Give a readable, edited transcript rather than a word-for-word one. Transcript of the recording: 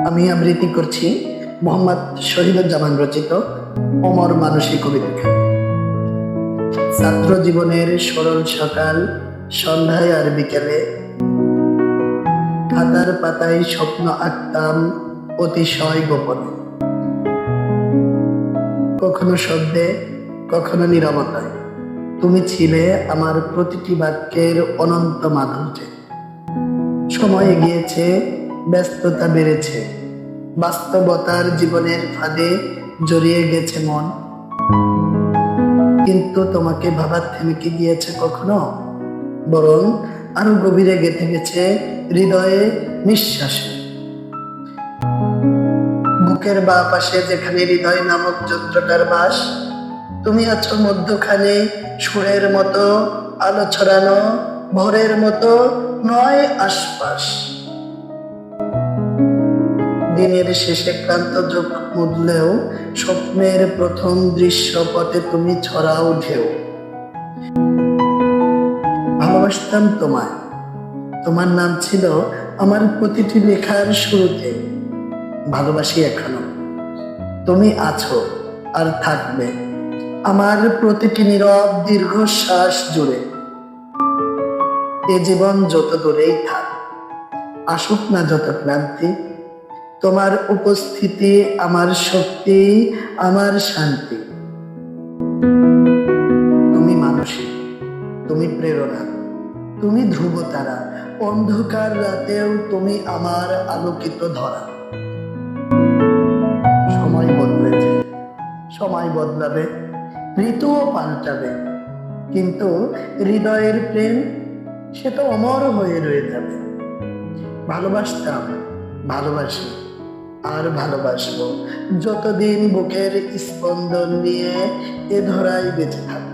আমি আবৃত্তি করছি মোহাম্মদ শহীদুজ্জামান রচিত অমর মানসী কবিতা। ছাত্র জীবনের সরল সকাল, সন্ধ্যায় আর বিকেলে খাতার পাতায় স্বপ্ন আঁকতাম অতিশয় গোপনে, কখনো শব্দে, কখনো নীরবতায়। তুমি ছিলে আমার প্রতিটি বাক্যের অনন্ত মাধুর্যে। সময় এগিয়েছে, ব্যস্ততা বেড়েছে, বাস্তবতার জীবনের ফাঁদে জড়িয়ে গেছে মন। কিন্তু তোমাকে ভাবার থেমে কি গিয়েছে কখনো? বরং আরো গভীরে গেঁথে গেছে হৃদয়ে, নিঃশ্বাসে। বুকের বাঁ পাশে যেখানে হৃদয় নামক যন্ত্রটার বাস, তুমি আছো মধ্যখানে সুরের মতো আলো ছড়ানো, ভোরের মতো নয় আশপাশ। দিনের শেষে ক্লান্ত চোখ মুদলেও স্বপ্নের প্রথম দৃশ্যপটে তুমি ছড়াও ঢেউ। ভালোবাসতাম তোমায়, তোমার নাম ছিল আমার প্রতিটি লেখার শুরুতে। ভালোবাসি এখনো, তুমি আছো আর থাকবে আমার প্রতিটি নীরব দীর্ঘশ্বাস জুড়ে। এ জীবন যত দূরেই থাক, আসুক না যত ক্লান্তি, তোমার উপস্থিতি আমার শক্তি, আমার শান্তি। তুমি মানসী, তুমি প্রেরণা, তুমি ধ্রুবতারা, অন্ধকার রাতেও তুমি আমার আলোকিত ধরা। সময় বদলেছে, সময় বদলাবে, ঋতুও পাল্টাবে, কিন্তু হৃদয়ের প্রেম সে তো অমর হয়ে রয়ে যাবে। ভালোবাসতাম, ভালোবাসি আর ভালোবাসবো যতদিন বুকের স্পন্দন নিয়ে এ ধরায় বেঁচে থাকবো।